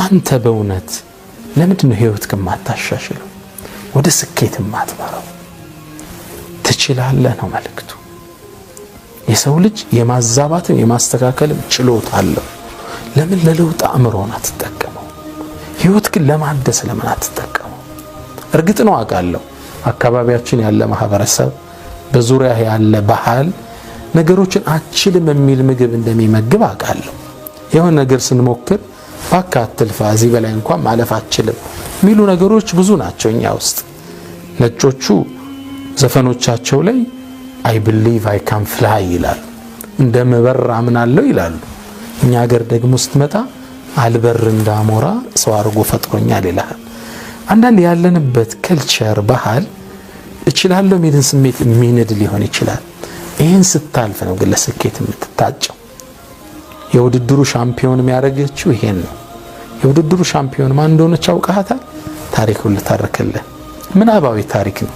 አንተ በእውነት ለምንድነው ህይወትክን ማታሻሽለው? ወደ ስኬት ማትመራው? ትችላለህ ነው መልእክቱ። የሰው ልጅ የማዛባትም የማስተካከልም ችሎታ አለው። ለምን ለለውጥ አእምሮን አትጠቀመው? ህይወትክን ለማደስ ለምን አትጠቀመው? እርግጥ ነው አውቃለሁ አካባቢያችን ያለ ማህበረሰብ በዙሪያ ያለ ባህል ነገሮችን አችልም የሚል ምግብ እንደሚመግብ አውቃለሁ። የሆነ ነገር ስንሞክር ባካትልፋ እዚህ በላይ እንኳን ማለፍ አችልም የሚሉ ነገሮች ብዙ ናቸው እኛ ውስጥ። ነጮቹ ዘፈኖቻቸው ላይ I believe I can fly ይላሉ፣ እንደምበር አምናለሁ ይላሉ። እኛ ሀገር ደግሞ ስትመጣ አልበር እንዳሞራ ሰው አድርጎ ፈጥሮኛል ይላል። አንዳንድ ያለንበት ከልቸር ባህል እችላለሁ የሚልን ስሜት የሚንድ ሊሆን ይችላል። ይህን ስታልፍ ነው ግን ለስኬት የምትታጨው። የውድድሩ ሻምፒዮን የሚያደርገችው ይሄን ነው። የውድድሩ ሻምፒዮን ማን እንደሆነች አውቃታል? ታሪኩን ልተርክልህ። ምናባዊ ታሪክ ነው።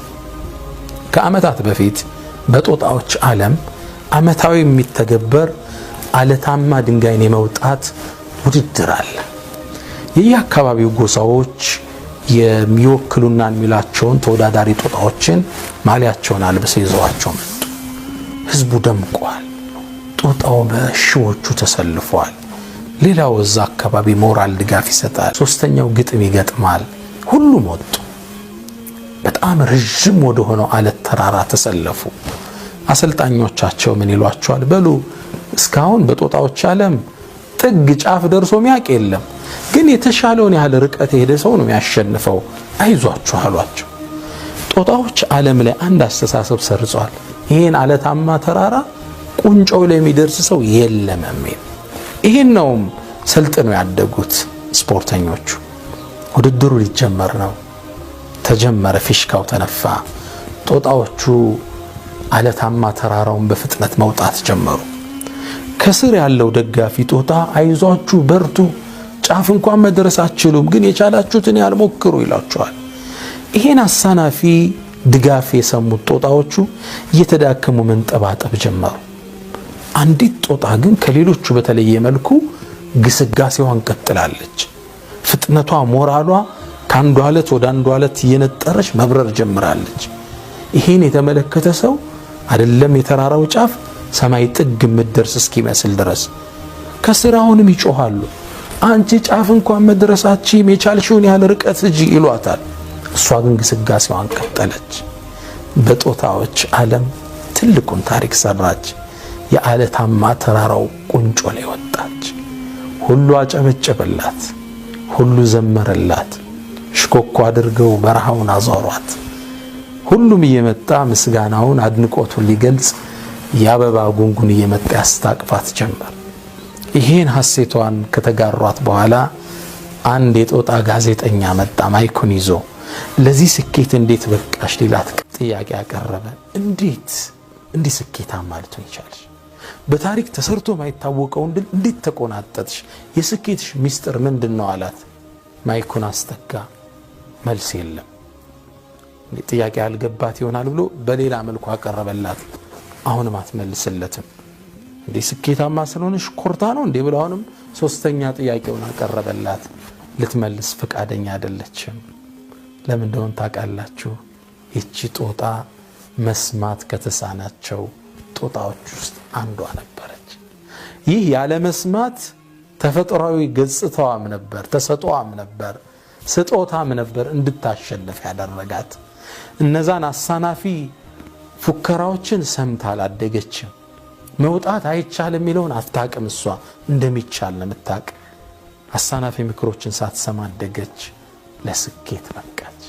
ከአመታት በፊት በጦጣዎች ዓለም አመታዊ የሚተገበር አለታማ ድንጋይን የመውጣት ውድድር አለ። የየአካባቢው ጎሳዎች የሚወክሉና የሚላቸውን ተወዳዳሪ ጦጣዎችን ማሊያቸውን አልብሰው ይዘዋቸው መጡ። ህዝቡ ደምቋል። ጦጣው በሺዎቹ ተሰልፏል። ሌላው እዛ አካባቢ ሞራል ድጋፍ ይሰጣል። ሶስተኛው ግጥም ይገጥማል። ሁሉም ወጡ። በጣም ረጅም ወደ ሆነው አለት ተራራ ተሰለፉ። አሰልጣኞቻቸው ምን ይሏቸዋል? በሉ እስካሁን በጦጣዎች ዓለም ጥግ ጫፍ ደርሶ ሚያቅ የለም፣ ግን የተሻለውን ያህል ርቀት የሄደ ሰው ነው የሚያሸንፈው፣ አይዟችሁ አሏቸው። ጦጣዎች ዓለም ላይ አንድ አስተሳሰብ ሰርጿል። ይሄን አለታማ ተራራ ቁንጮው ላይ የሚደርስ ሰው የለም የሚል። ይሄን ነውም ሰልጥነው ያደጉት ስፖርተኞቹ። ውድድሩ ሊጀመር ነው። ተጀመረ። ፊሽካው ተነፋ። ጦጣዎቹ አለታማ ተራራውን በፍጥነት መውጣት ጀመሩ። ከስር ያለው ደጋፊ ጦጣ አይዟችሁ በርቱ፣ ጫፍ እንኳን መድረስ አትችሉም፣ ግን የቻላችሁትን ያህል ሞክሩ ይላቸዋል። ይሄን አሳናፊ ድጋፍ የሰሙት ጦጣዎቹ እየተዳከሙ መንጠባጠብ ጀመሩ። አንዲት ጦጣ ግን ከሌሎቹ በተለየ መልኩ ግስጋሴዋን ቀጥላለች። ፍጥነቷ፣ ሞራሏ ከአንዱ አለት ወደ አንዱ አለት እየነጠረች መብረር ጀምራለች። ይሄን የተመለከተ ሰው አይደለም የተራራው ጫፍ ሰማይ ጥግ ምድርስ እስኪመስል ድረስ ከስራውንም ይጮሃሉ። አንቺ ጫፍ እንኳን መድረሳችም የቻልሽውን ያህል ርቀት ሂጂ ይሏታል። እሷ ግን ግስጋሴዋን ቀጠለች። በጦጣዎች ዓለም ትልቁን ታሪክ ሰራች። የአለታማ ተራራው ቁንጮ ላይ ወጣች። ሁሉ አጨበጨበላት፣ ሁሉ ዘመረላት። ሽኮኮ አድርገው በረሃውን አዟሯት። ሁሉም እየመጣ ምስጋናውን አድንቆቱን ሊገልጽ የአበባ ጉንጉን እየመጣ ያስታቅፋት ጀመር። ይሄን ሐሴቷን ከተጋሯት በኋላ አንድ የጦጣ ጋዜጠኛ መጣ ማይኩን ይዞ። ለዚህ ስኬት እንዴት በቃሽ ሊላት ጥያቄ ያቀረበ። እንዴት ስኬታማ ልትሆኝ ይቻልሽ? በታሪክ ተሰርቶ ማይታወቀውን ድል እንዴት ተቆናጠጥሽ? የስኬትሽ ሚስጥር ምንድነው አላት። ማይኩን አስተጋ። መልስ የለም። ጥያቄ ያልገባት ይሆናል ብሎ በሌላ መልኩ አቀረበላት። አሁንም አትመልስለትም። ስኬታማ ስለሆነሽ ኮርታ ነው እንዴ ብሎ አሁንም ሶስተኛ ጥያቄውን አቀረበላት። ልትመልስ ፈቃደኛ አይደለችም። ለምን እንደሆነ ታውቃላችሁ? እቺ ጦጣ መስማት ከተሳናቸው ጦጣዎች ውስጥ አንዷ ነበረች። ይህ ያለ መስማት ተፈጥሯዊ ገጽታዋም ነበር፣ ተሰጥኦዋም ነበር፣ ስጦታም ነበር እንድታሸንፍ ያደረጋት። እነዛን አሳናፊ ፉከራዎችን ሰምታ አላደገችም። መውጣት አይቻልም የሚለውን አታውቅም። እሷ እንደሚቻል ነው የምታውቅ። አሳናፊ ምክሮችን ሳትሰማ አደገች፣ ለስኬት በቃች።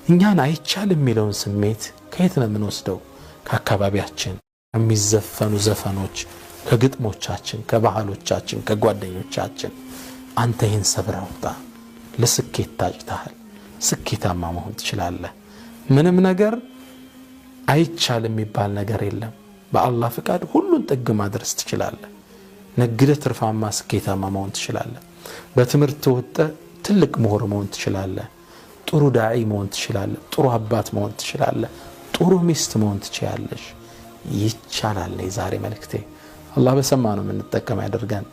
እኛን አይቻልም የሚለውን ስሜት ከየት ነው የምንወስደው? ከአካባቢያችን የሚዘፈኑ ዘፈኖች፣ ከግጥሞቻችን፣ ከባህሎቻችን፣ ከጓደኞቻችን። አንተ ይህን ሰብረህ ውጣ፣ ለስኬት ታጭተሃል፣ ስኬታማ መሆን ትችላለህ። ምንም ነገር አይቻልም የሚባል ነገር የለም። በአላህ ፍቃድ ሁሉን ጥግ ማድረስ ትችላለህ። ነግደህ ትርፋማ ስኬታማ መሆን ትችላለህ። በትምህርት ወጥተህ ትልቅ ምሁር መሆን ትችላለህ። ጥሩ ዳዒ መሆን ትችላለህ። ጥሩ አባት መሆን ትችላለህ። ጥሩ ሚስት መሆን ትችላለሽ። ይቻላል። የዛሬ መልእክቴ አላህ በሰማነው የምንጠቀም ያደርገን።